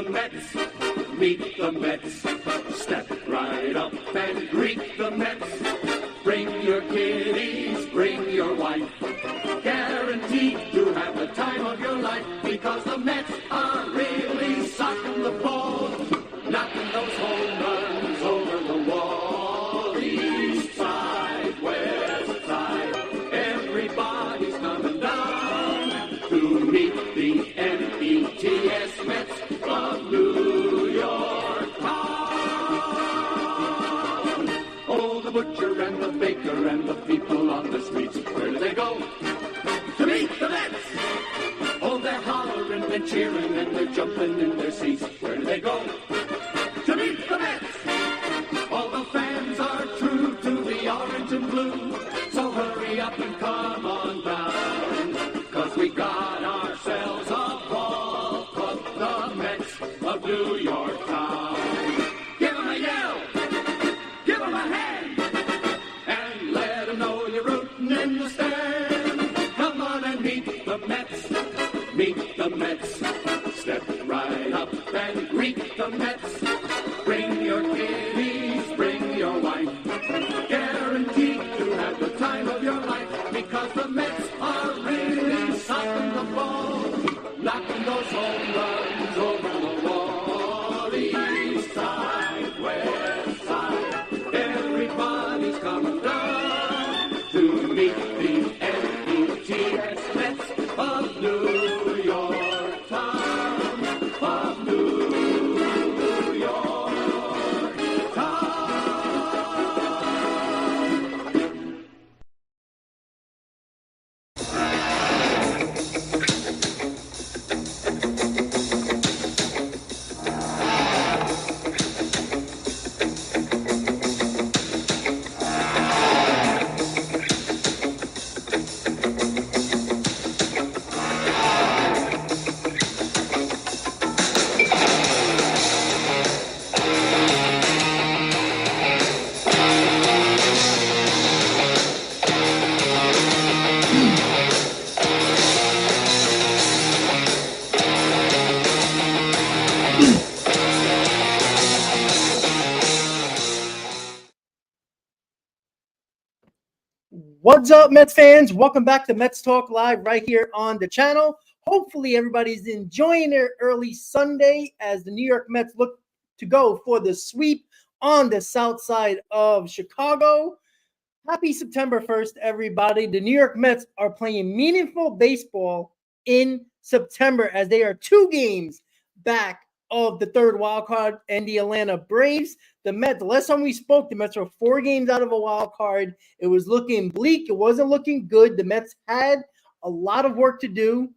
the Mets, meet the Mets. Step right up and greet the Mets. Bring your kiddies, bring your wife. Guaranteed to have the time of your life, because the Mets are really socking the ball, knocking those home runs over the wall. East side, west side, everybody's coming down to meet the M-E-T-S Mets of New York town. Oh, the butcher and the baker and the people on the streets, where do they go? To meet the Mets! Oh, they're hollering, they're cheering, and they're jumping in their seats. Where do they go? To meet the Mets! All the fans are true to the orange and blue, so hurry up and come on down, 'cause we got ourselves a ball club, the Mets of New York town. Give 'em a yell, give 'em a hand, and let 'em know you're rooting in the stand. Come on and meet the Mets, meet the Mets. Step right up and greet the Mets. Bring your kiddies, bring your wife. Guaranteed to have the time of your life, because the Mets are really socking the ball, knocking those home runs over the wall. East side, west side, everybody's coming down to meet the M-E-T-S Mets of New York town, of New York town. What's up, Mets fans? Welcome back to Mets Talk Live right here on the channel. Hopefully everybody's enjoying their early Sunday as the New York Mets look to go for the sweep on the south side of Chicago. Happy September 1st, everybody. The New York Mets are playing meaningful baseball in September as they are 2 games back of the third wild card and the Atlanta Braves. The Mets, the last time we spoke, the Mets were 4 games out of a wild card. It was looking bleak. It wasn't looking good. The Mets had a lot of work to do,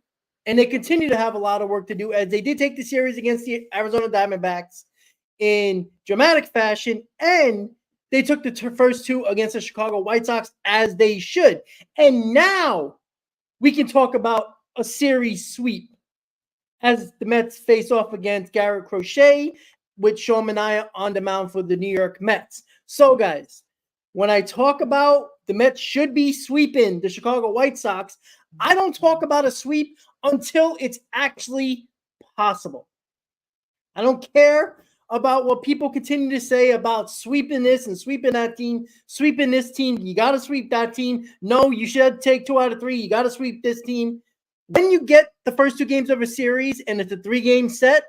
and they continue to have a lot of work to do as they did take the series against the Arizona Diamondbacks in dramatic fashion, and they took the first 2 against the Chicago White Sox as they should. And now we can talk about a series sweep as the Mets face off against Garrett Crochet with Sean Manaea on the mound for the New York Mets. So, guys, when I talk about the Mets should be sweeping the Chicago White Sox, I don't talk about a sweep until it's actually possible. I don't care about what people continue to say about sweeping this and sweeping that team, sweeping this team. You got to sweep that team. No, you should take 2 out of 3. You got to sweep this team. When you get the first 2 games of a series and it's a 3-game set,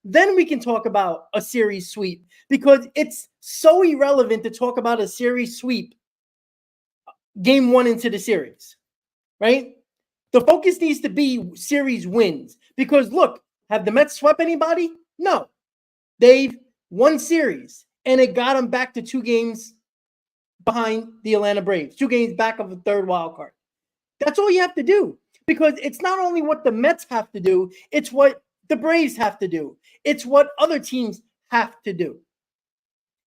then we can talk about a series sweep, because it's so irrelevant to talk about a series sweep game 1 into the series, right? The focus needs to be series wins, because look, have the Mets swept anybody? No. They've won series, and it got them back to 2 games behind the Atlanta Braves, 2 games back of the third wild card. That's all you have to do, because it's not only what the Mets have to do, it's what the Braves have to do. It's what other teams have to do.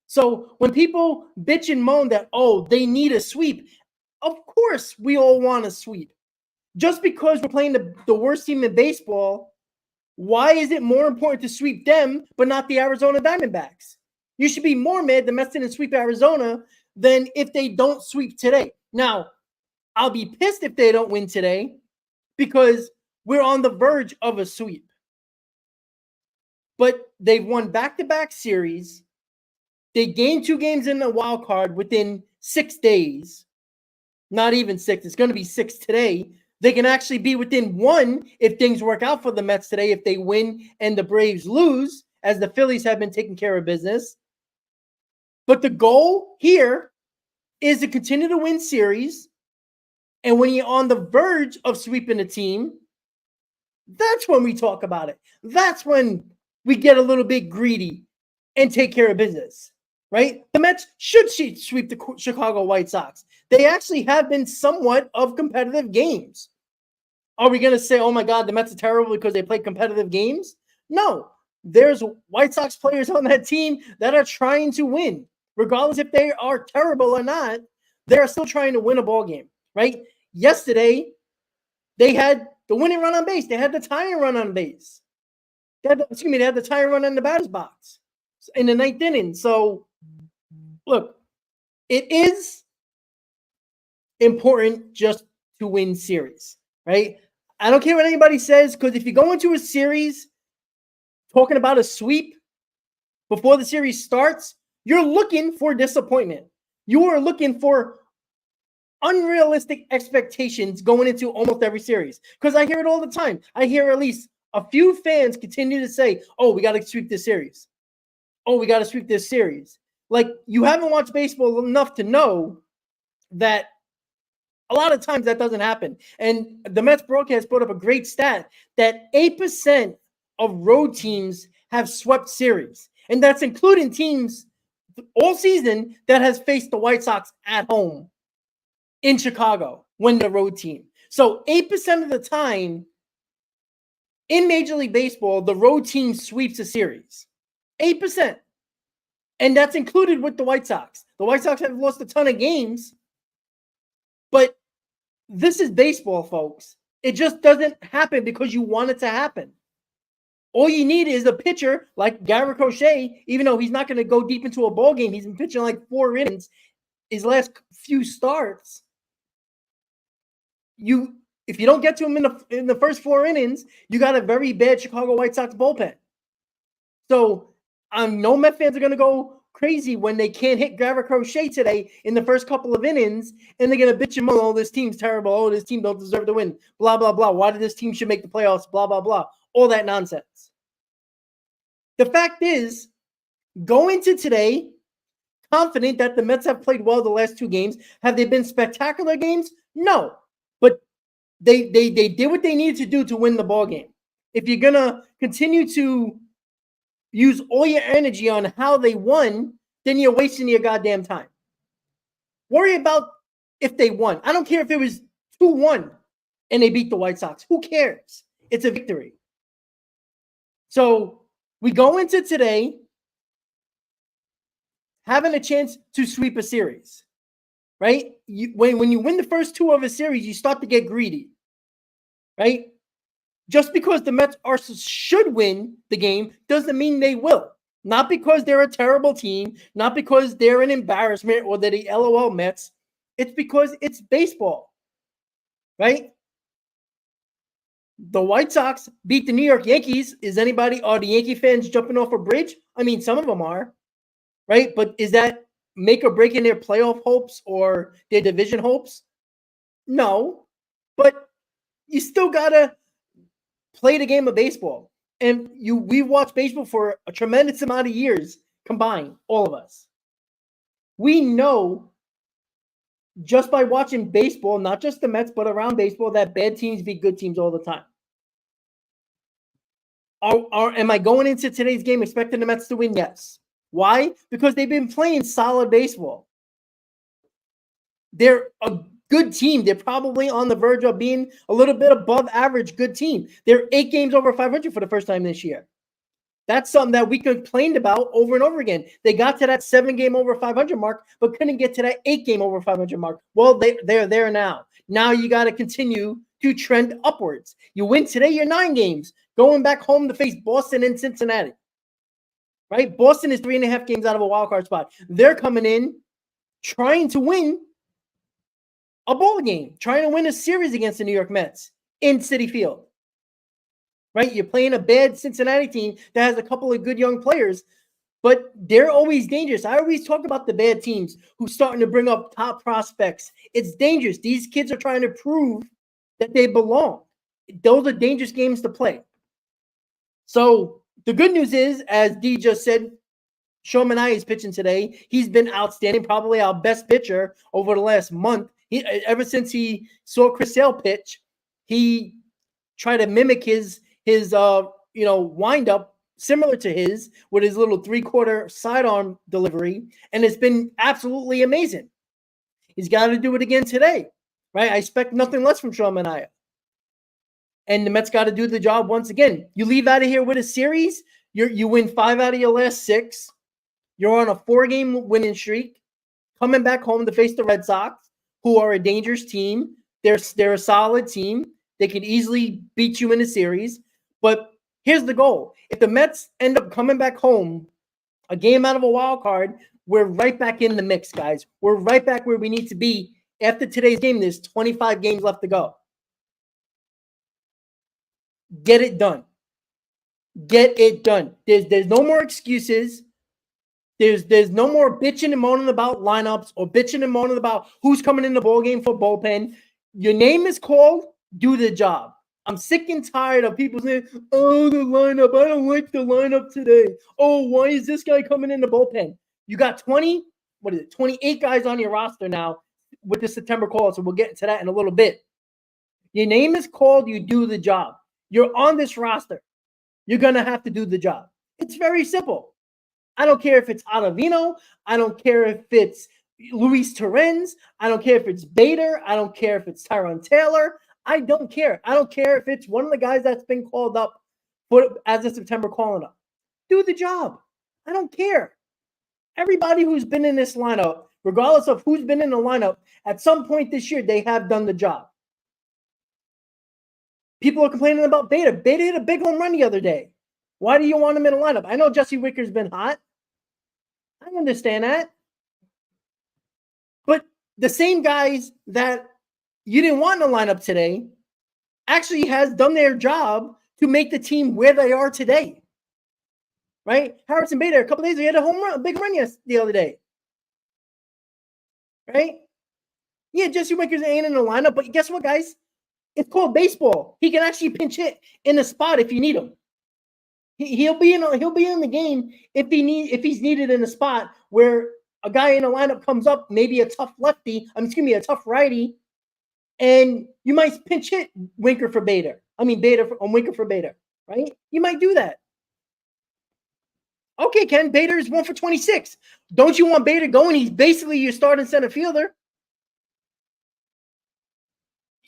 So when people bitch and moan that, oh, they need a sweep, of course we all want a sweep. Just because we're playing the worst team in baseball, why is it more important to sweep them but not the Arizona Diamondbacks? You should be more mad the Mets didn't sweep Arizona than if they don't sweep today. Now, I'll be pissed if they don't win today, because we're on the verge of a sweep. but they've won back-to-back series. They gained 2 games in the wild card within 6 days. Not even 6. It's going to be 6 today. They can actually be within 1 if things work out for the Mets today, if they win and the Braves lose, as the Phillies have been taking care of business. But the goal here is to continue to win series. And when you're on the verge of sweeping a team, that's when we talk about it. That's when we get a little bit greedy and take care of business, right? The Mets should sweep the Chicago White Sox. They actually have been somewhat of competitive games. Are we going to say, oh my God, the Mets are terrible because they play competitive games? No. There's White Sox players on that team that are trying to win. Regardless if they are terrible or not, they're still trying to win a ball game, right? Yesterday, they had the winning run on base. They had the tying run on base. They had the tying run in the batter's box in the 9th inning. So, look, it is important just to win series, right? I don't care what anybody says, because if you go into a series talking about a sweep before the series starts, you're looking for disappointment. You are looking for unrealistic expectations going into almost every series, because I hear it all the time. I hear at least a few fans continue to say, oh, we got to sweep this series. Oh, we got to sweep this series. Like, you haven't watched baseball enough to know that a lot of times that doesn't happen. And the Mets broadcast brought up a great stat that 8% of road teams have swept series. And that's including teams all season that has faced the White Sox at home in Chicago when the road team. So 8% of the time in Major League Baseball, the road team sweeps a series. 8%. And that's included with the White Sox. The White Sox have lost a ton of games, but this is baseball, folks. It just doesn't happen because you want it to happen. All you need is a pitcher like Garrett Crochet, even though he's not going to go deep into a ball game. He's been pitching like 4 innings his last few starts. If you don't get to him in the first 4 innings, you got a very bad Chicago White Sox bullpen. So no Met fans are going to go crazy when they can't hit Garrett Crochet today in the first couple of innings, and they're going to bitch him, oh, this team's terrible. Oh, this team don't deserve to win. Blah, blah, blah. Why did this team should make the playoffs? Blah, blah, blah. All that nonsense. The fact is, go into today confident that the Mets have played well the last 2 games. Have they been spectacular games? No. But they did what they needed to do to win the ball game. If you're going to continue to use all your energy on how they won, then you're wasting your goddamn time. Worry about if they won. I don't care if it was 2-1 and they beat the White Sox. Who cares? It's a victory. So we go into today having a chance to sweep a series, right? When you win the first 2 of a series, you start to get greedy, right? Just because the Mets should win the game doesn't mean they will. Not because they're a terrible team, not because they're an embarrassment or they're the LOL Mets. It's because it's baseball, right? The White Sox beat the New York Yankees. Are the Yankee fans jumping off a bridge? I mean, some of them are, right? But is that make or break in their playoff hopes or their division hopes? No, but you still got to play the game of baseball. And we've watched baseball for a tremendous amount of years combined, all of us. We know just by watching baseball, not just the Mets, but around baseball, that bad teams beat good teams all the time. Am I going into today's game expecting the Mets to win? Yes. Why? Because they've been playing solid baseball. They're a good team. They're probably on the verge of being a little bit above average good team. They're 8 games over 500 for the first time this year. That's something that we complained about over and over again. They got to that 7-game over 500 mark, but couldn't get to that 8-game over 500 mark. Well, they're there now. Now you got to continue to trend upwards. You win today, you're 9 games. Going back home to face Boston and Cincinnati. Right? Boston is 3.5 games out of a wild card spot. They're coming in trying to win a ball game, trying to win a series against the New York Mets in Citi Field. right? You're playing a bad Cincinnati team that has a couple of good young players, but they're always dangerous. I always talk about the bad teams who's starting to bring up top prospects. It's dangerous. These kids are trying to prove that they belong. Those are dangerous games to play. So the good news is, as D just said, Sean Manaea is pitching today. He's been outstanding, probably our best pitcher over the last month. Ever since he saw Chris Sale pitch, he tried to mimic his wind up similar to his with his little 3/4 sidearm delivery, and it's been absolutely amazing. He's got to do it again today, right? I expect nothing less from Sean Manaea. And the Mets got to do the job once again. You leave out of here with a series, you win 5 out of your last 6. You're on a 4-game winning streak, coming back home to face the Red Sox, who are a dangerous team. They're a solid team. They could easily beat you in a series. But here's the goal. If the Mets end up coming back home, a game out of a wild card, we're right back in the mix, guys. We're right back where we need to be after today's game. There's 25 games left to go. Get it done. Get it done. There's no more excuses. There's no more bitching and moaning about lineups or bitching and moaning about who's coming in the ball game for bullpen. Your name is called. Do the job. I'm sick and tired of people saying, "Oh, the lineup. I don't like the lineup today. Oh, why is this guy coming in the bullpen?" You got 28 guys on your roster now with the September call, so we'll get to that in a little bit. Your name is called. You do the job. You're on this roster. You're going to have to do the job. It's very simple. I don't care if it's Ottavino. I don't care if it's Luis Torrens. I don't care if it's Bader. I don't care if it's Tyrone Taylor. I don't care. I don't care if it's one of the guys that's been called up as of September calling up. Do the job. I don't care. Everybody who's been in this lineup, regardless of who's been in the lineup, at some point this year, they have done the job. People are complaining about Bader. Bader hit a big home run the other day. Why do you want him in a lineup? I know Jesse Wicker's been hot. I understand that. But the same guys that you didn't want in the lineup today actually has done their job to make the team where they are today. Right? Harrison Bader, a couple days ago, he had a home run, a big run the other day. Right? Yeah, Jesse Wicker's ain't in the lineup, but guess what, guys? It's called baseball. He can actually pinch hit in the spot if you need him. He'll be in the game if he's needed in a spot where a guy in a lineup comes up, maybe a tough righty, and you might pinch hit Winker for Bader. Winker for Bader, right? You might do that. Okay, Ken, Bader is 1 for 26. Don't you want Bader going? He's basically your starting center fielder.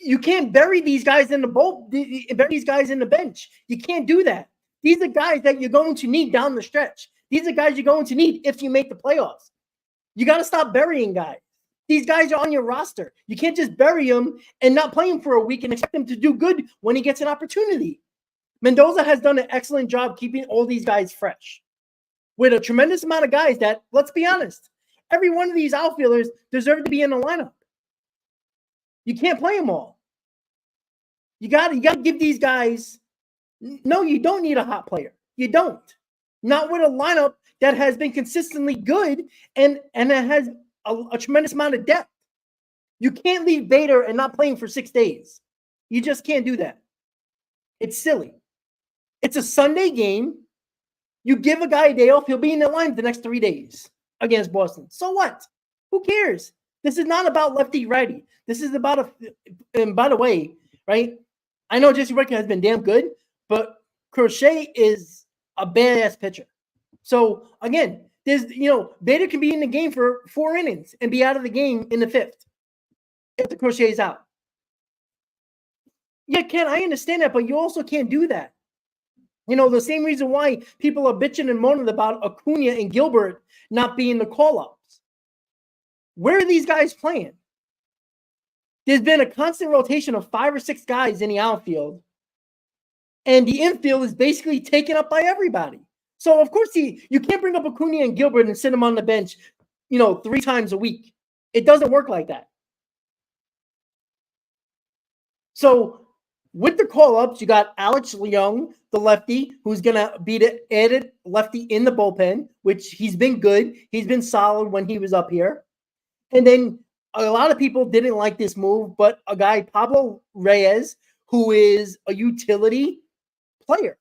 You can't bury these guys in the bench. You can't do that. These are guys that you're going to need down the stretch. These are guys you're going to need if you make the playoffs. You got to stop burying guys. These guys are on your roster. You can't just bury them and not play them for a week and expect them to do good when he gets an opportunity. Mendoza has done an excellent job keeping all these guys fresh with a tremendous amount of guys that, let's be honest, every one of these outfielders deserve to be in the lineup. You can't play them all. You got to give these guys. No, you don't need a hot player. You don't. Not with a lineup that has been consistently good and that has a tremendous amount of depth. You can't leave Bader and not playing for 6 days. You just can't do that. It's silly. It's a Sunday game. You give a guy a day off, he'll be in the line the next 3 days against Boston. So what? Who cares? This is not about lefty-righty. This is about and by the way, right? I know Jesse Wicker has been damn good, but Crochet is a badass pitcher. So again, Bader can be in the game for 4 innings and be out of the game in the 5th if the Crochet is out. Yeah, Ken, I understand that, but you also can't do that. The same reason why people are bitching and moaning about Acuna and Gilbert not being the call-ups. Where are these guys playing? There's been a constant rotation of 5 or 6 guys in the outfield, and the infield is basically taken up by everybody. So, of course, you can't bring up Acuna and Gilbert and sit them on the bench, 3 times a week. It doesn't work like that. So, With the call-ups, you got Alex Young, the lefty, who's going to be the added lefty in the bullpen, which he's been good. He's been solid when he was up here. And then a lot of people didn't like this move, but a guy, Pablo Reyes, who is a utility player.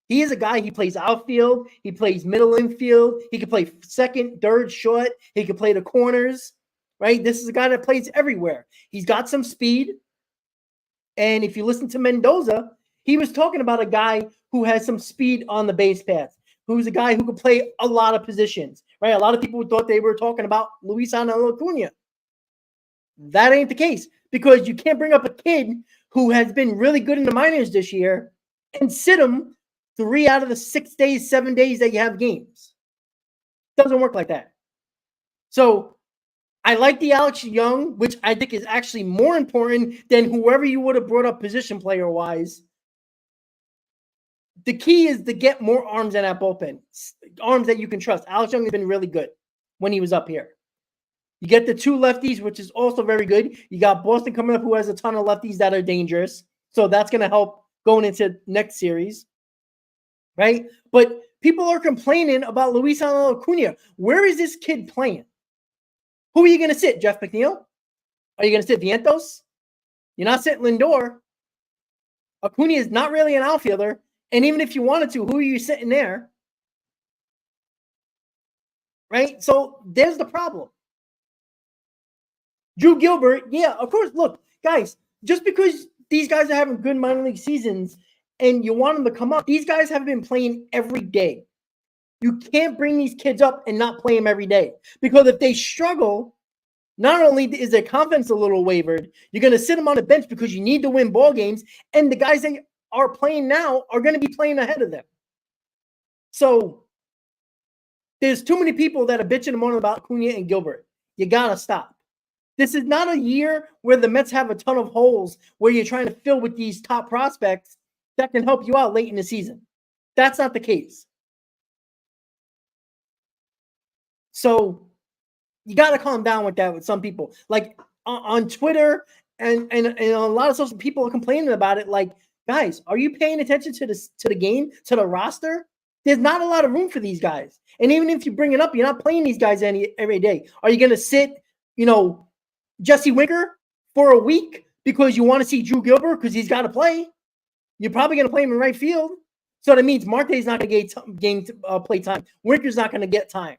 He is a guy, he plays outfield, he plays middle infield, he can play second, third, short, he can play the corners, right? This is a guy that plays everywhere. He's got some speed. And if you listen to Mendoza, he was talking about a guy who has some speed on the base paths, who's a guy who can play a lot of positions, right? A lot of people thought they were talking about Luis Angel Acuna. That ain't the case, because you can't bring up a kid who has been really good in the minors this year and sit him 3 out of the 6 days, 7 days that you have games. Doesn't work like that. So I like the Alex Young, which I think is actually more important than whoever you would have brought up position player-wise. The key is to get more arms in that bullpen, arms that you can trust. Alex Young has been really good when he was up here. You get the 2 lefties, which is also very good. You got Boston coming up, who has a ton of lefties that are dangerous. So that's going to help going into next series, right? But people are complaining about Luis Angel Acuna. Where is this kid playing? Who are you going to sit? Jeff McNeil? Are you going to sit Vientos? You're not sitting Lindor. Acuna is not really an outfielder. And even if you wanted to, who are you sitting there? Right? So there's the problem. Drew Gilbert, yeah, of course. Look, guys, just because these guys are having good minor league seasons and you want them to come up, these guys have been playing every day. You can't bring these kids up and not play them every day, because if they struggle, not only is their confidence a little wavered, you're going to sit them on the bench because you need to win ball games, and the guys that are playing now are going to be playing ahead of them. So there's too many people that are bitching and moaning about Acuna and Gilbert. You got to stop. This is not a year where the Mets have a ton of holes where you're trying to fill with these top prospects that can help you out late in the season. That's not the case. So you got to calm down with that with some people. Like on Twitter and a lot of social people are complaining about it. Like, guys, are you paying attention to the game, to the roster? There's not a lot of room for these guys. And even if you bring it up, you're not playing these guys every day. Are you going to sit, Jesse Winker for a week because you want to see Drew Gilbert because he's got to play? You're probably going to play him in right field. So that means Marte's not going to get game play time. Winker's not going to get time.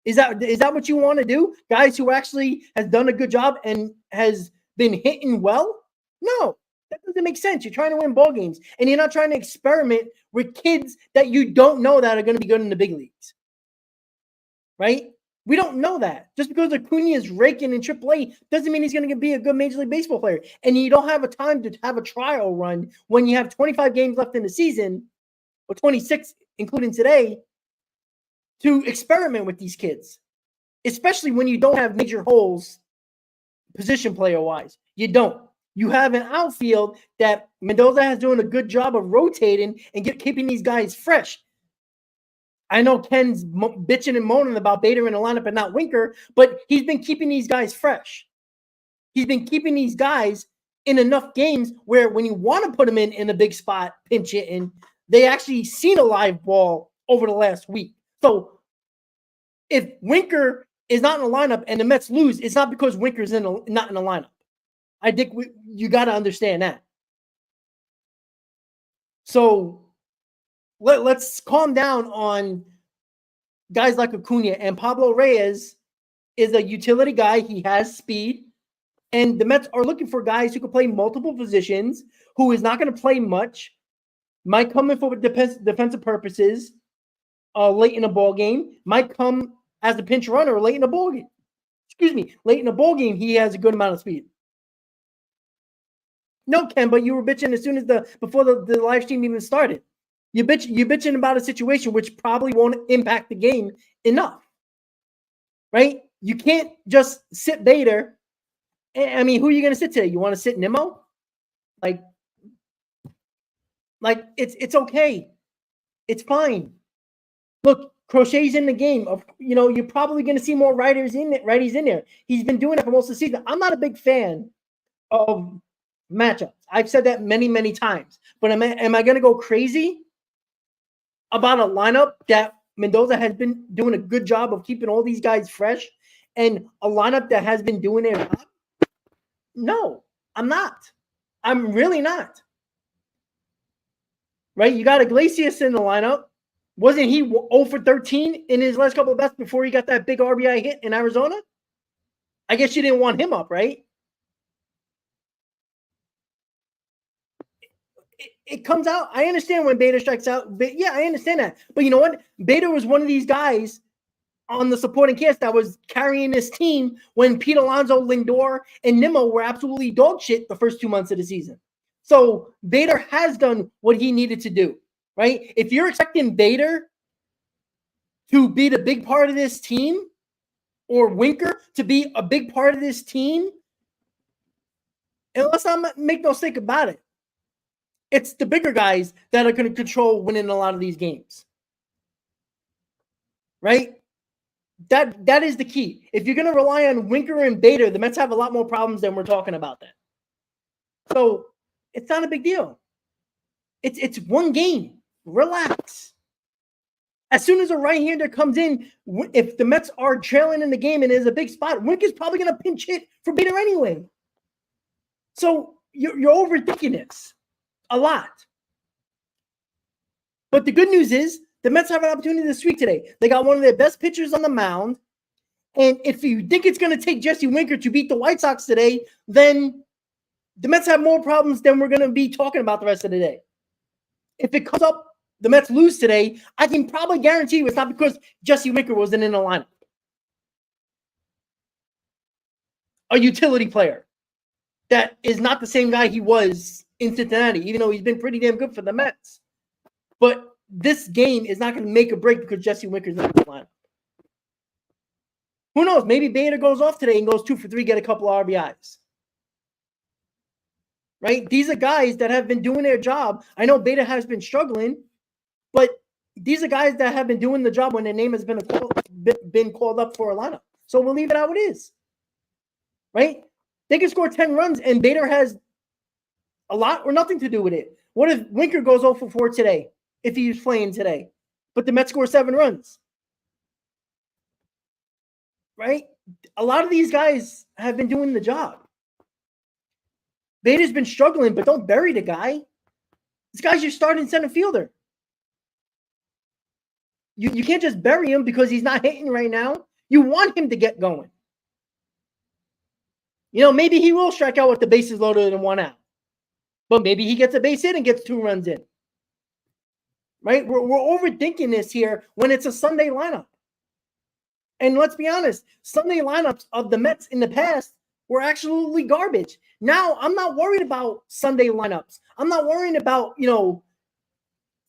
Is that what you want to do? Guys who actually has done a good job and has been hitting well? No, that doesn't make sense. You're trying to win ball games, and you're not trying to experiment with kids that you don't know that are going to be good in the big leagues, right? We don't know that. Just because Acuna is raking in AAA doesn't mean he's going to be a good Major League Baseball player. And you don't have a time to have a trial run when you have 25 games left in the season, or 26, including today, to experiment with these kids, especially when you don't have major holes position player-wise. You don't. You have an outfield that Mendoza has doing a good job of rotating and keeping these guys fresh. I know Ken's bitching and moaning about Bader in the lineup and not Winker, but he's been keeping these guys fresh. He's been keeping these guys in enough games where when you want to put them in a big spot, pinch hitting, they actually seen a live ball over the last week. So if Winker is not in the lineup and the Mets lose, it's not because Winker's not in the lineup. I think you got to understand that. So let's calm down on guys like Acuna. And Pablo Reyes is a utility guy. He has speed. And the Mets are looking for guys who can play multiple positions, who is not going to play much, might come in for defensive purposes late in a ball game, might come as a pinch runner late in a ball game. Late in a ball game, he has a good amount of speed. No, Ken, but you were bitching as soon as before the live stream even started. You're bitching about a situation which probably won't impact the game enough, right? You can't just sit Bader. I mean, who are you going to sit today? You want to sit Nimmo? Like it's okay. It's fine. Look, Crochet's in the game. You're probably going to see more righties in there. He's been doing it for most of the season. I'm not a big fan of matchups. I've said that many, many times. But am I going to go crazy about a lineup that Mendoza has been doing a good job of keeping all these guys fresh and a lineup that has been doing their job? No, I'm not. I'm really not. Right? You got Iglesias in the lineup. Wasn't he 0 for 13 in his last couple of bats before he got that big RBI hit in Arizona? I guess you didn't want him up, right? It comes out. I understand when Bader strikes out. But yeah, I understand that. But you know what? Bader was one of these guys on the supporting cast that was carrying this team when Pete Alonso, Lindor, and Nimmo were absolutely dog shit the first 2 months of the season. So Bader has done what he needed to do, right? If you're expecting Bader to be the big part of this team or Winker to be a big part of this team, and let's not make no mistake about it, it's the bigger guys that are going to control winning a lot of these games, right? That is the key. If you're going to rely on Winker and Bader, the Mets have a lot more problems than we're talking about that. So it's not a big deal. It's one game. Relax. As soon as a right-hander comes in, if the Mets are trailing in the game and there's a big spot, Winker's probably going to pinch hit for Bader anyway. So you're overthinking this a lot. But the good news is the Mets have an opportunity this week today. They got one of their best pitchers on the mound. And if you think it's going to take Jesse Winker to beat the White Sox today, then the Mets have more problems than we're going to be talking about the rest of the day. If it comes up, the Mets lose today, I can probably guarantee you it's not because Jesse Winker wasn't in the lineup. A utility player that is not the same guy he was in Cincinnati, even though he's been pretty damn good for the Mets. But this game is not going to make a break because Jesse Winker's not in the lineup. Who knows? Maybe Bader goes off today and goes 2 for 3, get a couple of RBIs. Right? These are guys that have been doing their job. I know Bader has been struggling, but these are guys that have been doing the job when their name has been called up for a lineup. So we'll leave it how it is. Right? They can score 10 runs, and Bader has a lot or nothing to do with it. What if Winker goes 0 for 4 today, if he's playing today, but the Mets score 7 runs? Right? A lot of these guys have been doing the job. Bader's been struggling, but don't bury the guy. This guy's your starting center fielder. You can't just bury him because he's not hitting right now. You want him to get going. You know, maybe he will strike out with the bases loaded and 1 out. But maybe he gets a base hit and gets 2 runs in. Right? We're overthinking this here when it's a Sunday lineup. And let's be honest, Sunday lineups of the Mets in the past were absolutely garbage. Now, I'm not worried about Sunday lineups. I'm not worrying about,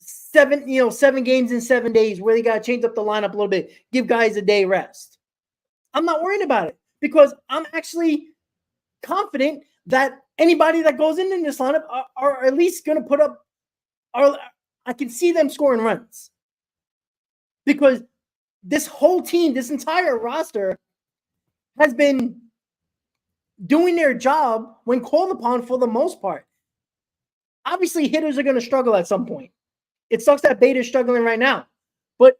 7 games in 7 days where they got to change up the lineup a little bit, give guys a day rest. I'm not worried about it because I'm actually confident that anybody that goes in this lineup are at least going to put up, I can see them scoring runs. Because this whole team, this entire roster has been doing their job when called upon for the most part. Obviously, hitters are going to struggle at some point. It sucks that Bader's struggling right now. But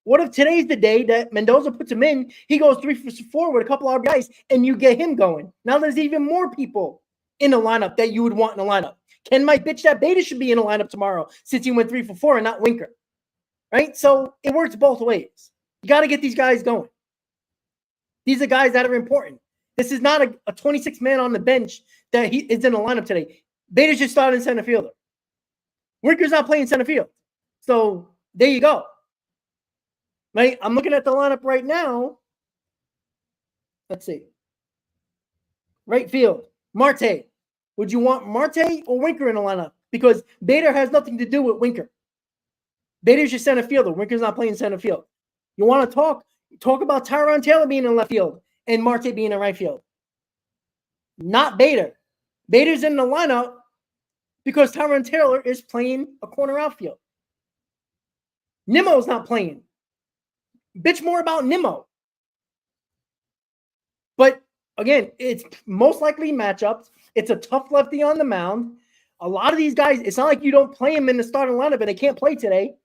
what if today's the day that Mendoza puts him in, he goes 3 for 4 with a couple of RBIs, and you get him going? Now there's even more people in the lineup that you would want in the lineup. Ken might bitch that Bader should be in the lineup tomorrow since he went 3 for 4 and not Winker. Right? So it works both ways. You got to get these guys going. These are guys that are important. This is not a 26-man on the bench that he is in the lineup today. Bader's just starting center fielder. Winker's not playing center field. So there you go. Right? I'm looking at the lineup right now. Let's see. Right field. Marte. Would you want Marte or Winker in the lineup? Because Bader has nothing to do with Winker. Bader's your center fielder. Winker's not playing center field. You want to talk about Tyrone Taylor being in left field and Marte being in right field. Not Bader. Bader's in the lineup because Tyrone Taylor is playing a corner outfield. Nimmo's not playing. Bitch more about Nimmo. But again, it's most likely matchups. It's a tough lefty on the mound. A lot of these guys, it's not like you don't play them in the starting lineup and they can't play today.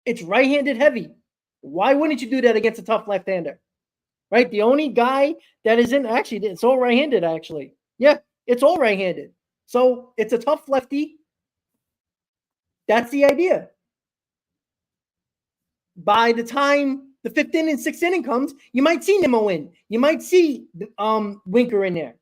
It's right-handed heavy. Why wouldn't you do that against a tough left-hander? Right? The only guy that isn't actually, it's all right-handed, actually. Yeah, it's all right-handed. So it's a tough lefty. That's the idea. By the time the 5th inning, 6th inning comes, you might see Nimmo in. You might see Winker in there.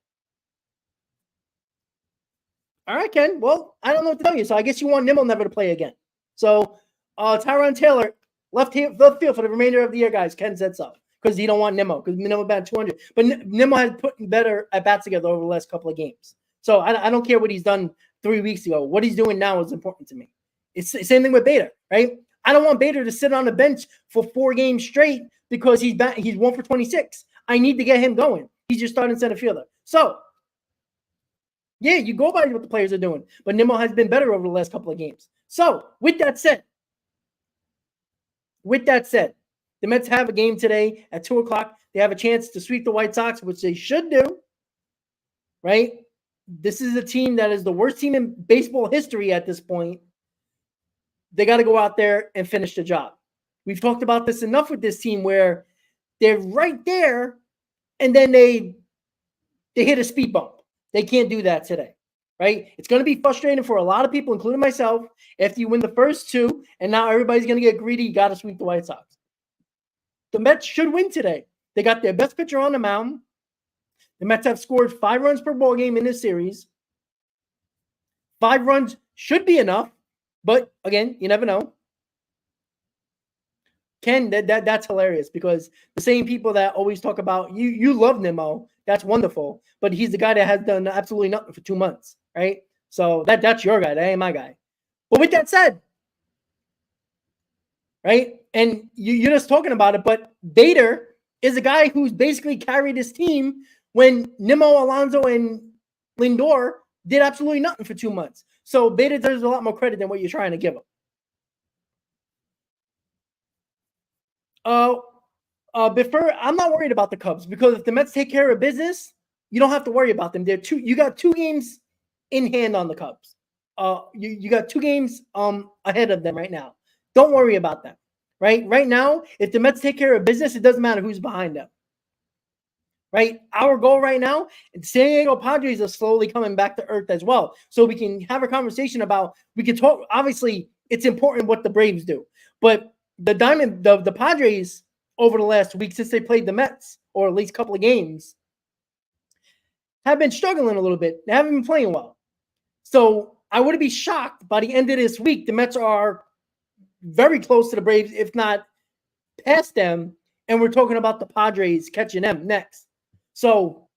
All right, Ken. Well, I don't know what to tell you. So I guess you want Nimmo never to play again. So Tyrone Taylor, left field for the remainder of the year, guys. Ken said so because he don't want Nimmo because Nimmo batted 200. But Nimmo has put better at bats together over the last couple of games. So I don't care what he's done 3 weeks ago. What he's doing now is important to me. It's the same thing with Bader, right? I don't want Bader to sit on the bench for 4 games straight because he's 1 for 26. I need to get him going. He's just starting center fielder. So, yeah, you go by what the players are doing. But Nimmo has been better over the last couple of games. So, with that said, the Mets have a game today at 2 o'clock. They have a chance to sweep the White Sox, which they should do, right? This is a team that is the worst team in baseball history at this point. They got to go out there and finish the job. We've talked about this enough with this team where they're right there and then they hit a speed bump. They can't do that today, right? It's going to be frustrating for a lot of people, including myself, after you win the first 2 and now everybody's going to get greedy. You got to sweep the White Sox. The Mets should win today. They got their best pitcher on the mound. The Mets have scored 5 runs per ball game in this series. 5 runs should be enough. But again, you never know. Ken, that's hilarious because the same people that always talk about you love Nimmo. That's wonderful. But he's the guy that has done absolutely nothing for 2 months, right? So that's your guy. That ain't my guy. But with that said, right? And you're just talking about it, but Bader is a guy who's basically carried his team when Nimmo, Alonso, and Lindor did absolutely nothing for 2 months. So Bader deserves a lot more credit than what you're trying to give him. Before, I'm not worried about the Cubs because if the Mets take care of business, you don't have to worry about them. You got 2 games in hand on the Cubs. You got 2 games ahead of them right now. Don't worry about them. Right now, if the Mets take care of business, it doesn't matter who's behind them. Right? Our goal right now, San Diego Padres are slowly coming back to earth as well. So we can have a conversation about, we can talk, obviously, it's important what the Braves do. But the Padres, over the last week since they played the Mets, or at least a couple of games, have been struggling a little bit. They haven't been playing well. So I wouldn't be shocked by the end of this week, the Mets are very close to the Braves, if not past them. And we're talking about the Padres catching them next. So,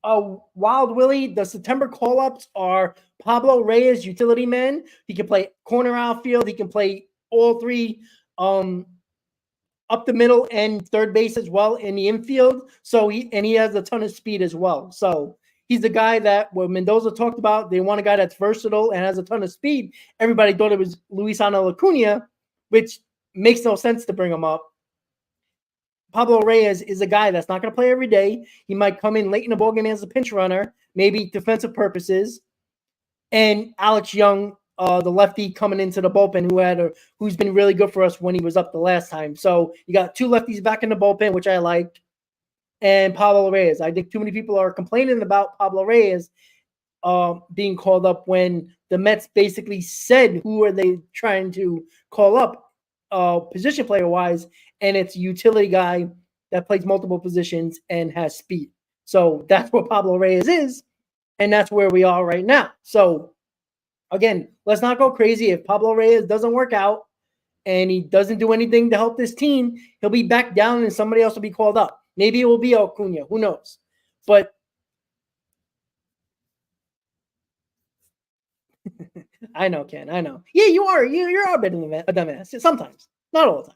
Wild Willie, the September call-ups are Pablo Reyes, utility man. He can play corner outfield. He can play all 3 up the middle and third base as well in the infield. So he has a ton of speed as well. So he's the guy that when Mendoza talked about, they want a guy that's versatile and has a ton of speed. Everybody thought it was Luisano Acuna, which makes no sense to bring him up. Pablo Reyes is a guy that's not going to play every day. He might come in late in the ballgame as a pinch runner, maybe defensive purposes. And Alex Young, the lefty coming into the bullpen, who's been really good for us when he was up the last time. So you got 2 lefties back in the bullpen, which I like, and Pablo Reyes. I think too many people are complaining about Pablo Reyes being called up when the Mets basically said who are they trying to call up position player-wise, and it's a utility guy that plays multiple positions and has speed. So that's what Pablo Reyes is, and that's where we are right now. So, again, let's not go crazy. If Pablo Reyes doesn't work out and he doesn't do anything to help this team, he'll be back down and somebody else will be called up. Maybe it will be Acuna. Who knows? But I know, Ken. I know. Yeah, you are. You're a bit of a dumbass sometimes. Not all the time.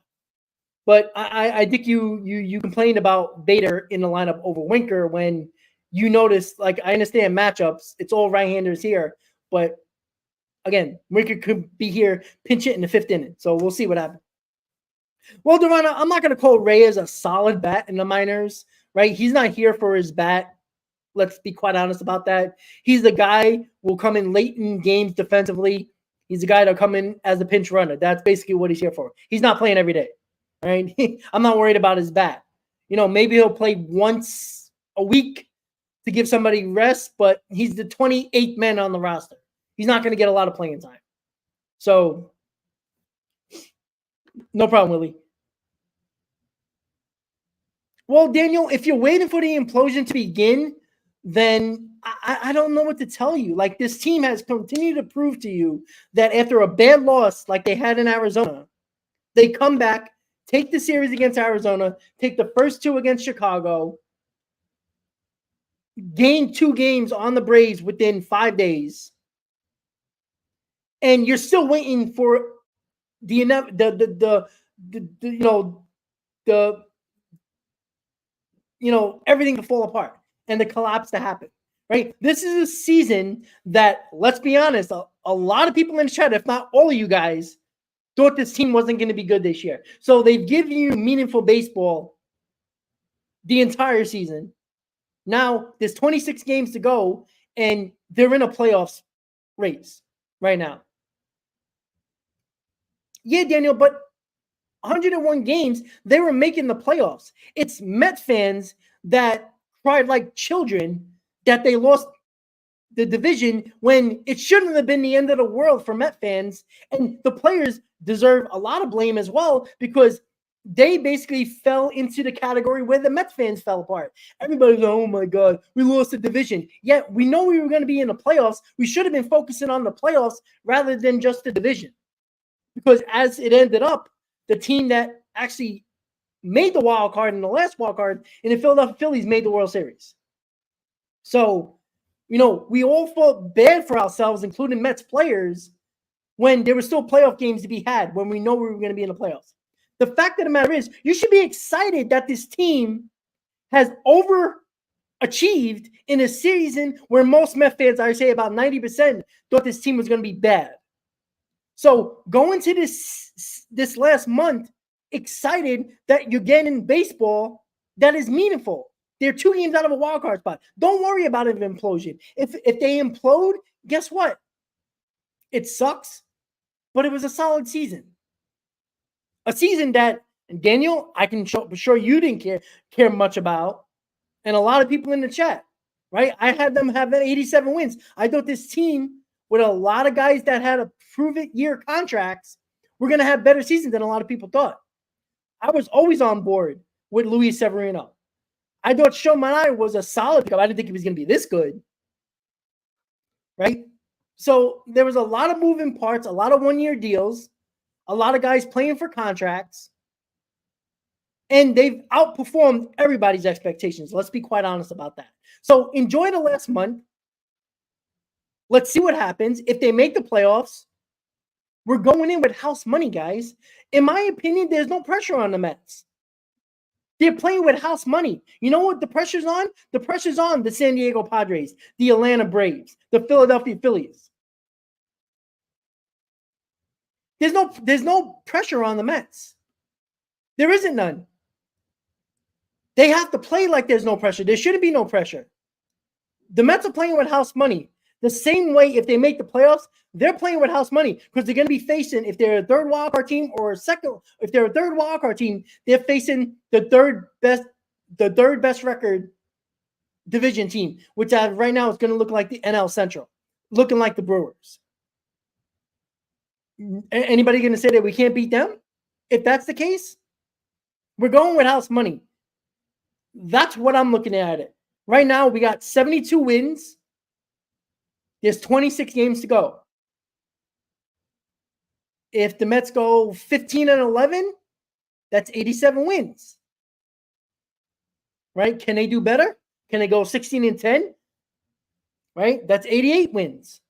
But I think you complained about Bader in the lineup over Winker when you notice, like, I understand matchups. It's all right-handers here. But, again, Winker could be here, pinch it in the 5th inning. So we'll see what happens. Well, Durana, I'm not going to call Reyes a solid bat in the minors. right? He's not here for his bat. Let's be quite honest about that. He's the guy who will come in late in games defensively. He's the guy that'll come in as a pinch runner. That's basically what he's here for. He's not playing every day, right? I'm not worried about his bat. Maybe he'll play once a week to give somebody rest, but he's the 28th man on the roster. He's not going to get a lot of playing time. So, no problem, Willie. Well, Daniel, if you're waiting for the implosion to begin, then I don't know what to tell you. Like, this team has continued to prove to you that after a bad loss like they had in Arizona, they come back, take the series against Arizona, take the first two against Chicago, gain 2 games on the Braves within 5 days, and you're still waiting for everything to fall apart and the collapse to happen, right? This is a season that, let's be honest, a lot of people in the chat, if not all of you guys, thought this team wasn't going to be good this year. So they've given you meaningful baseball the entire season. Now there's 26 games to go, and they're in a playoffs race right now. Yeah, Daniel, but 101 games, they were making the playoffs. It's Met fans that cried like children that they lost the division when it shouldn't have been the end of the world for Met fans. And the players deserve a lot of blame as well, because they basically fell into the category where the Mets fans fell apart. Everybody's like, oh my God, we lost the division. Yet we know we were going to be in the playoffs. We should have been focusing on the playoffs rather than just the division. Because as it ended up, the team that actually made the wild card in the last wild card in the Philadelphia Phillies made the World Series. So, we all felt bad for ourselves, including Mets players, when there were still playoff games to be had, when we know we were going to be in the playoffs. The fact of the matter is, you should be excited that this team has overachieved in a season where most Mets fans, I say about 90%, thought this team was going to be bad. So going to this last month, excited that you're getting baseball that is meaningful. They're 2 games out of a wild card spot. Don't worry about an implosion. If they implode, guess what? It sucks, but it was a solid season. A season that, Daniel, I can be sure you didn't care much about, and a lot of people in the chat, right? I had them have 87 wins. I thought this team, with a lot of guys that had a prove-it-year contracts, we're going to have better seasons than a lot of people thought. I was always on board with Luis Severino. I thought Shomanai was a solid pickup. I didn't think he was going to be this good, right? So there was a lot of moving parts, a lot of one-year deals, a lot of guys playing for contracts, and they've outperformed everybody's expectations. Let's be quite honest about that. So enjoy the last month. Let's see what happens. If they make the playoffs, we're going in with house money, guys. In my opinion, there's no pressure on the Mets. They're playing with house money. You know what the pressure's on? The pressure's on the San Diego Padres, the Atlanta Braves, the Philadelphia Phillies. There's no pressure on the Mets. There isn't none. They have to play like there's no pressure. There shouldn't be no pressure. The Mets are playing with house money. The same way, if they make the playoffs, they're playing with house money, because they're going to be facing, if they're a third wildcard team or if they're a third wildcard team, they're facing the third best record division team, which right now is going to look like the NL Central, looking like the Brewers. Anybody going to say that we can't beat them? If that's the case, we're going with house money. That's what I'm looking at it. Right now, we got 72 wins. There's 26 games to go. If the Mets go 15-11, that's 87 wins. Right? Can they do better? Can they go 16-10? Right? That's 88 wins.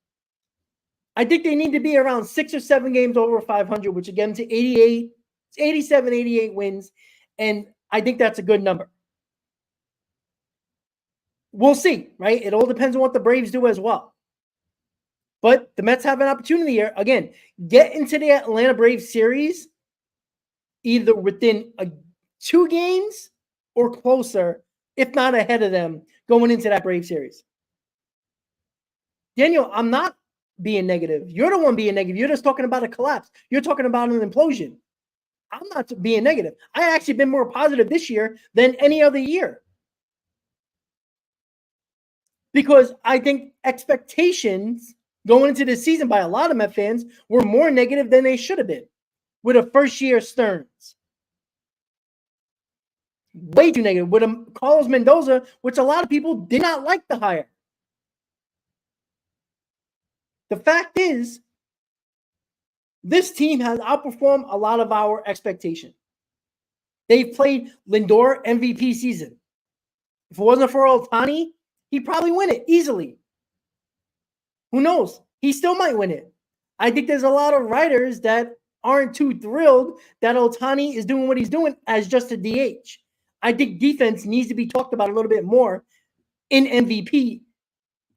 I think they need to be around 6 or 7 games over 500, which again to 87, 88 wins. And I think that's a good number. We'll see, right? It all depends on what the Braves do as well. But the Mets have an opportunity here. Again, get into the Atlanta Braves series either within 2 games or closer if not ahead of them, going into that Brave series. Daniel, I'm not being negative. You're the one being negative. You're just talking about a collapse. You're talking about an implosion. I'm not being negative. I actually been more positive this year than any other year. Because I think expectations going into the season by a lot of Met fans were more negative than they should have been with a first-year Stearns. Way too negative. With a Carlos Mendoza, which a lot of people did not like the hire. The fact is, this team has outperformed a lot of our expectations. They've played Lindor MVP season. If it wasn't for Ohtani, he'd probably win it easily. Who knows? He still might win it. I think there's a lot of writers that aren't too thrilled that Ohtani is doing what he's doing as just a DH. I think defense needs to be talked about a little bit more in MVP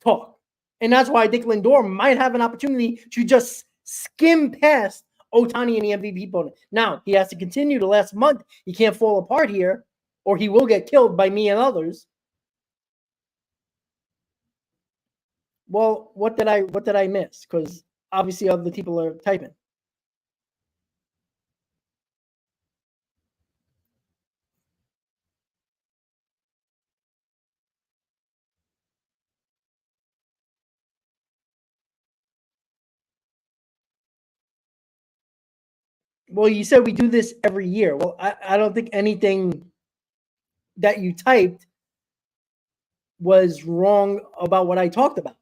talk. And that's why I think Lindor might have an opportunity to just skim past Ohtani in the MVP voting. Now, he has to continue the last month. He can't fall apart here, or he will get killed by me and others. Well, what did I miss? Because obviously other people are typing. Well, you said we do this every year. Well, I don't think anything that you typed was wrong about what I talked about.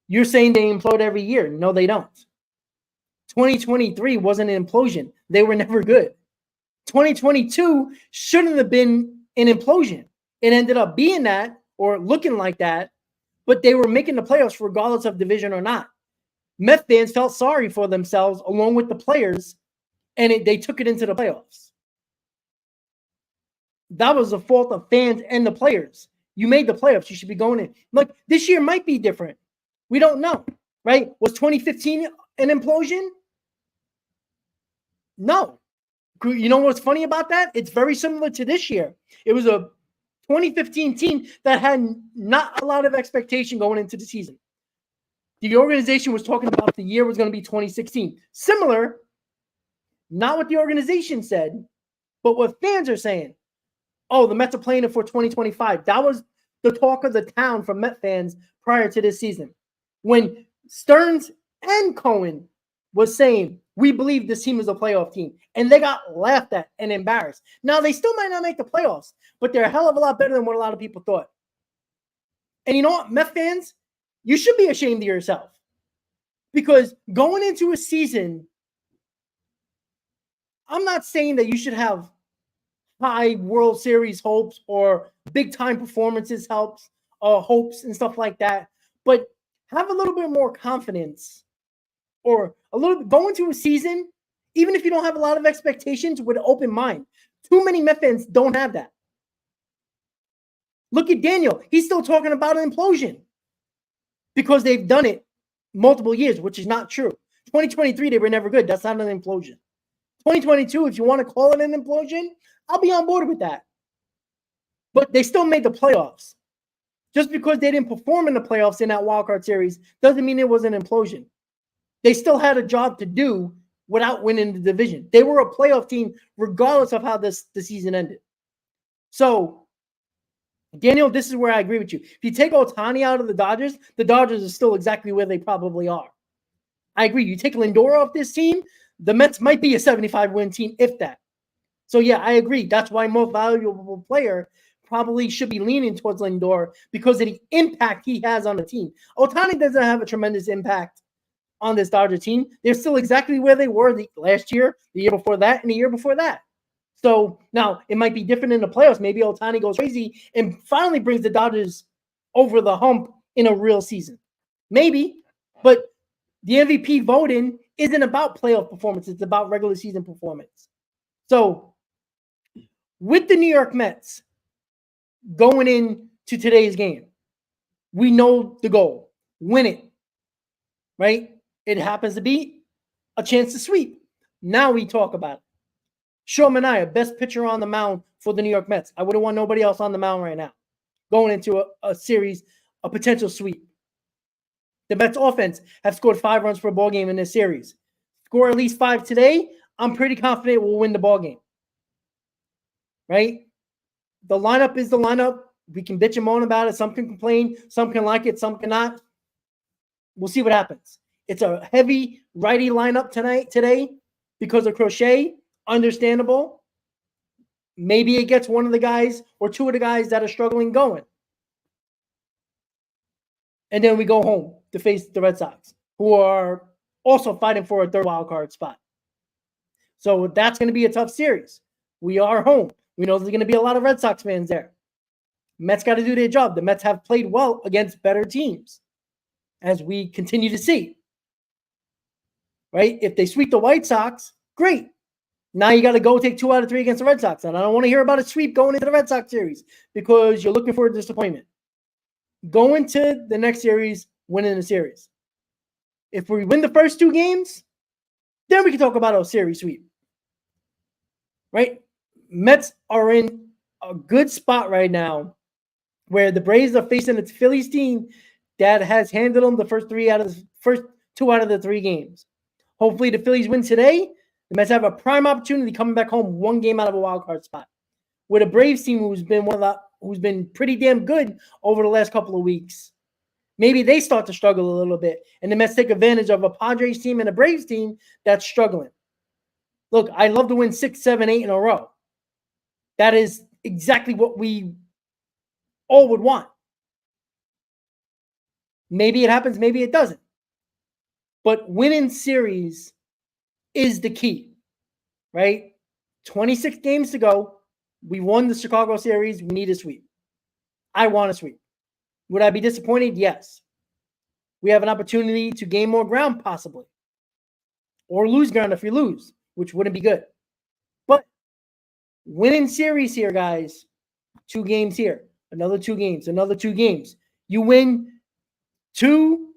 You're saying they implode every year. No, they don't. 2023 wasn't an implosion. They were never good. 2022 shouldn't have been an implosion. It ended up being that or looking like that, but they were making the playoffs regardless of division or not. Met fans felt sorry for themselves along with the players, and they took it into the playoffs. That was the fault of fans and the players. You made the playoffs. You should be going in. Look, this year might be different. We don't know, right? Was 2015 an implosion? No. You know what's funny about that? It's very similar to this year. It was a 2015 team that had not a lot of expectation going into the season. The organization was talking about the year was going to be 2016. Similar, not what the organization said, but what fans are saying. Oh, the Mets are playing it for 2025. That was the talk of the town from Met fans prior to this season. When Stearns and Cohen was saying, we believe this team is a playoff team, and they got laughed at and embarrassed. Now, they still might not make the playoffs, but they're a hell of a lot better than what a lot of people thought. And you know what, Met fans, you should be ashamed of yourself. Because going into a season, I'm not saying that you should have high World Series hopes or big-time performances hopes and stuff like that, but have a little bit more confidence or a little bit go into a season, even if you don't have a lot of expectations, with an open mind. Too many Met fans don't have that. Look at Daniel. He's still talking about an implosion because they've done it multiple years, which is not true. 2023, they were never good. That's not an implosion. 2022, if you want to call it an implosion, I'll be on board with that. But they still made the playoffs. Just because they didn't perform in the playoffs in that wildcard series doesn't mean it was an implosion. They still had a job to do without winning the division. They were a playoff team regardless of how the season ended. So, Daniel, this is where I agree with you. If you take Ohtani out of the Dodgers are still exactly where they probably are. I agree. You take Lindor off this team, the Mets might be a 75-win team, if that. So, yeah, I agree. That's why most valuable player probably should be leaning towards Lindor because of the impact he has on the team. Ohtani doesn't have a tremendous impact on this Dodger team. They're still exactly where they were last year, the year before that, and the year before that. So now it might be different in the playoffs. Maybe Ohtani goes crazy and finally brings the Dodgers over the hump in a real season. Maybe, but the MVP voting isn't about playoff performance. It's about regular season performance. So with the New York Mets going into today's game, we know the goal. Win it, right? It happens to be a chance to sweep. Now we talk about it. Shohei Manaea, best pitcher on the mound for the New York Mets. I wouldn't want nobody else on the mound right now. going into a series, a potential sweep. The Mets offense have scored 5 runs per ball game in this series. Score at least 5 today, I'm pretty confident we'll win the ball game. Right? The lineup is the lineup. We can bitch and moan about it. Some can complain. Some can like it. Some cannot. We'll see what happens. It's a heavy righty lineup today because of Crochet. Understandable. Maybe it gets one of the guys or two of the guys that are struggling going. And then we go home to face the Red Sox, who are also fighting for a third wild card spot. So that's going to be a tough series. We are home. We know there's going to be a lot of Red Sox fans there. Mets got to do their job. The Mets have played well against better teams, as we continue to see. Right? If they sweep the White Sox, great. Now you got to go take 2 out of 3 against the Red Sox. And I don't want to hear about a sweep going into the Red Sox series because you're looking for a disappointment. Go into the next series, winning the series. If we win the first 2 games, then we can talk about a series sweep. Right? Mets are in a good spot right now where the Braves are facing a Phillies team that has handled them the first 2 out of the 3 games. Hopefully the Phillies win today. The Mets have a prime opportunity coming back home 1 game out of a wild card spot. With a Braves team who's been pretty damn good over the last couple of weeks. Maybe they start to struggle a little bit, and the Mets take advantage of a Padres team and a Braves team that's struggling. Look, I'd love to win 6, 7, 8 in a row. That is exactly what we all would want. Maybe it happens, maybe it doesn't. But winning series is the key, right? 26 games to go. We won the Chicago series. We need a sweep. I want a sweep. Would I be disappointed? Yes. We have an opportunity to gain more ground, possibly. Or lose ground if we lose, which wouldn't be good. But winning series here, guys. 2 games here. Another 2 games. Another 2 games. You win 2,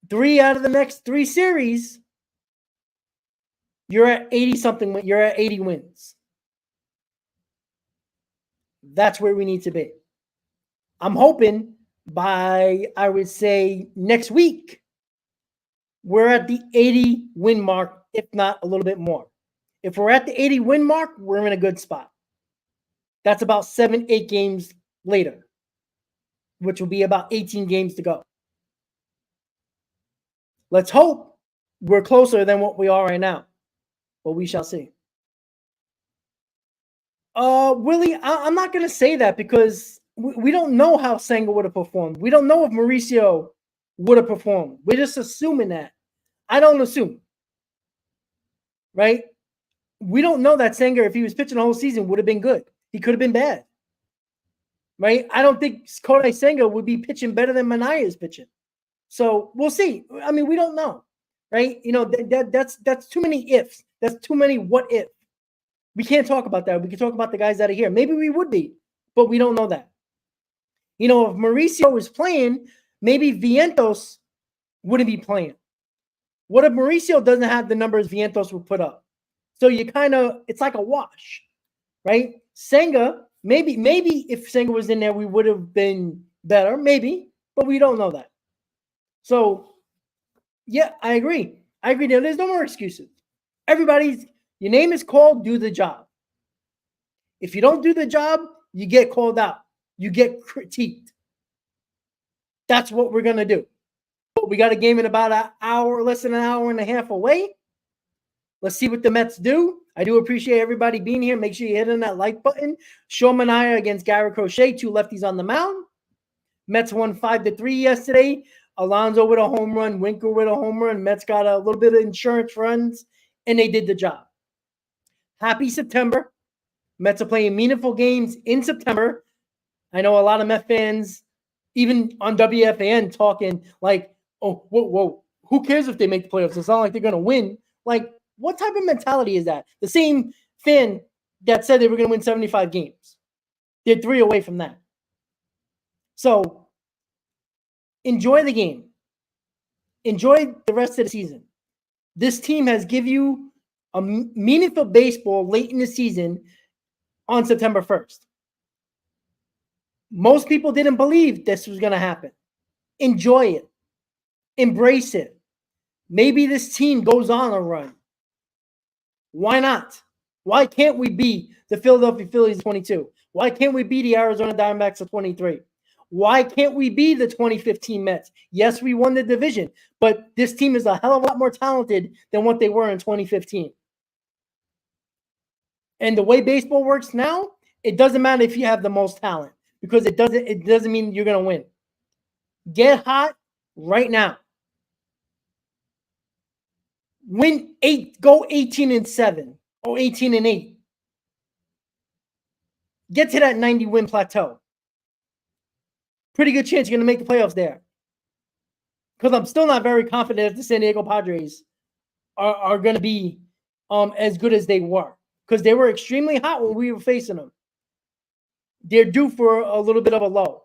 3 out of the next 3 series. You're at 80-something. You're at 80 wins. That's where we need to be. I'm hoping by, I would say, next week, we're at the 80 win mark, if not a little bit more. If we're at the 80 win mark, we're in a good spot. That's about 7, 8 games later, which will be about 18 games to go. Let's hope we're closer than what we are right now, but we shall see. Willie, I'm not going to say that because we don't know how Senga would have performed. We don't know if Mauricio would have performed. We're just assuming that. I don't assume. Right? We don't know that Senga, if he was pitching the whole season, would have been good. He could have been bad. Right? I don't think Kodai Senga would be pitching better than Minaya is pitching. So we'll see. I mean, we don't know. Right? You know, that's too many ifs. That's too many what if. We can't talk about that. We can talk about the guys that are here. Maybe we would be, but we don't know that. You know, if Mauricio was playing, maybe Vientos wouldn't be playing. What if Mauricio doesn't have the numbers Vientos would put up? So you kind of, it's like a wash, right? Senga, maybe if Senga was in there, we would have been better, maybe, but we don't know that. So, yeah, I agree. There's no more excuses. Your name is called, do the job. If you don't do the job, you get called out. You get critiqued. That's what we're going to do. But we got a game in about an hour, less than an hour and a half away. Let's see what the Mets do. I do appreciate everybody being here. Make sure you hit on that like button. Sean Manaea against Gary Crochet, 2 lefties on the mound. Mets won 5-3 yesterday. Alonso with a home run, Winker with a home run. Mets got a little bit of insurance runs, and they did the job. Happy September. Mets are playing meaningful games in September. I know a lot of Met fans, even on WFAN, talking like, oh, whoa, who cares if they make the playoffs? It's not like they're going to win. Like, what type of mentality is that? The same fan that said they were going to win 75 games. They're 3 away from that. So, enjoy the game. Enjoy the rest of the season. This team has given you a meaningful baseball late in the season on September 1st. Most people didn't believe this was going to happen. Enjoy it. Embrace it. Maybe this team goes on a run. Why not? Why can't we be the Philadelphia Phillies 22? Why can't we be the Arizona Diamondbacks of 23? Why can't we be the 2015 Mets? Yes, we won the division, but this team is a hell of a lot more talented than what they were in 2015. And the way baseball works now, it doesn't matter if you have the most talent because it doesn't mean you're going to win. Get hot right now. Win 8, go 18-7 or 18-8. Get to that 90-win plateau. Pretty good chance you're going to make the playoffs there. Because I'm still not very confident if the San Diego Padres are going to be as good as they were. Because they were extremely hot when we were facing them. They're due for a little bit of a low.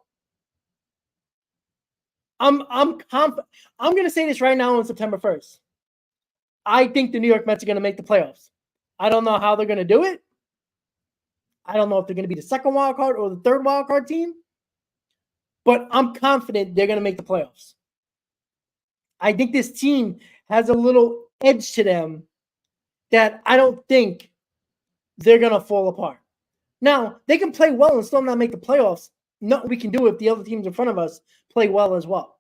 I'm confident. I'm going to say this right now on September 1st. I think the New York Mets are going to make the playoffs. I don't know how they're going to do it. I don't know if they're going to be the second wild card or the third wild card team. But I'm confident they're going to make the playoffs. I think this team has a little edge to them that I don't think they're going to fall apart. Now, they can play well and still not make the playoffs. No, we can do it if the other teams in front of us play well as well.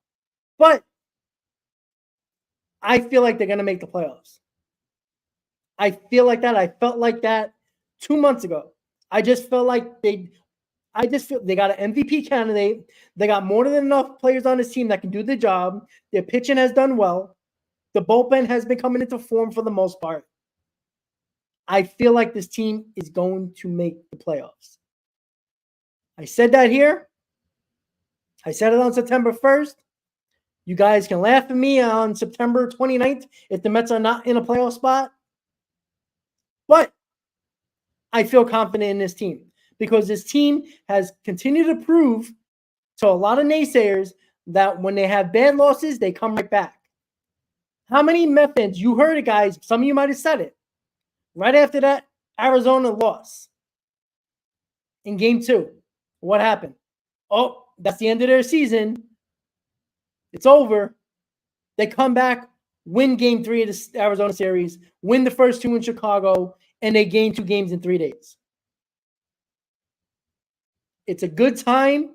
But I feel like they're going to make the playoffs. I feel like that. I felt like that 2 months ago. I just felt like they got an MVP candidate. They got more than enough players on this team that can do the job. Their pitching has done well. The bullpen has been coming into form for the most part. I feel like this team is going to make the playoffs. I said that here. I said it on September 1st. You guys can laugh at me on September 29th if the Mets are not in a playoff spot. But I feel confident in this team because this team has continued to prove to a lot of naysayers that when they have bad losses, they come right back. How many Met fans, you heard it, guys, some of you might have said it, right after that Arizona loss in Game 2, what happened? Oh, that's the end of their season. It's over. They come back, win Game 3 of the Arizona series, win the first 2 in Chicago, and they gain 2 games in 3 days. It's a good time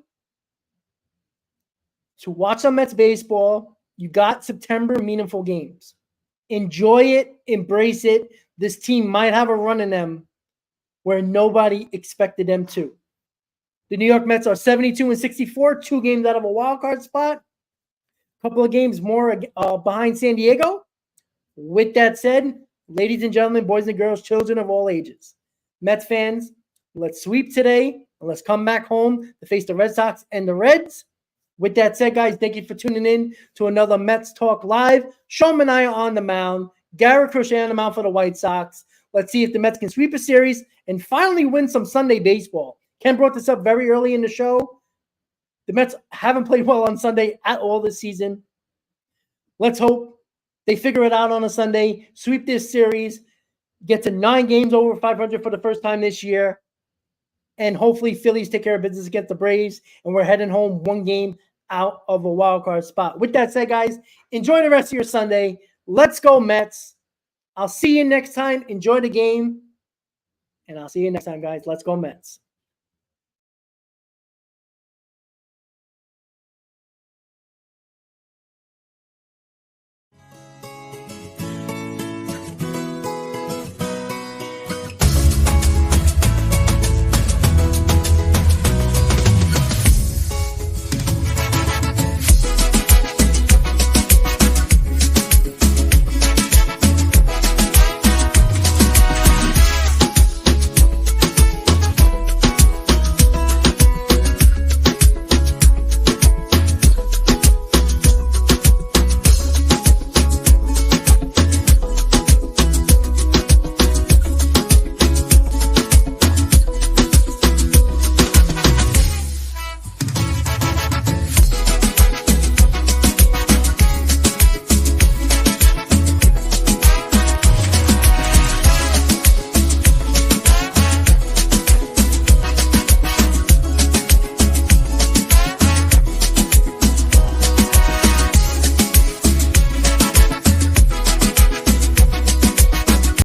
to watch some Mets baseball. You got September meaningful games. Enjoy it. Embrace it. This team might have a run in them where nobody expected them to. The New York Mets are 72-64, 2 games out of a wild card spot. A couple of games more behind San Diego. With that said, ladies and gentlemen, boys and girls, children of all ages, Mets fans, let's sweep today and let's come back home to face the Red Sox and the Reds. With that said, guys, thank you for tuning in to another Mets Talk Live. Sean Manaea on the mound. Garrett Crochet on the mound for the White Sox. Let's see if the Mets can sweep a series and finally win some Sunday baseball. Ken brought this up very early in the show. The Mets haven't played well on Sunday at all this season. Let's hope they figure it out on a Sunday, sweep this series, get to 9 games over 500 for the first time this year, and hopefully Phillies take care of business against the Braves, and we're heading home 1 game out of a wild card spot. With that said, guys, enjoy the rest of your Sunday. Let's go, Mets. I'll see you next time. Enjoy the game, and I'll see you next time, guys. Let's go, Mets.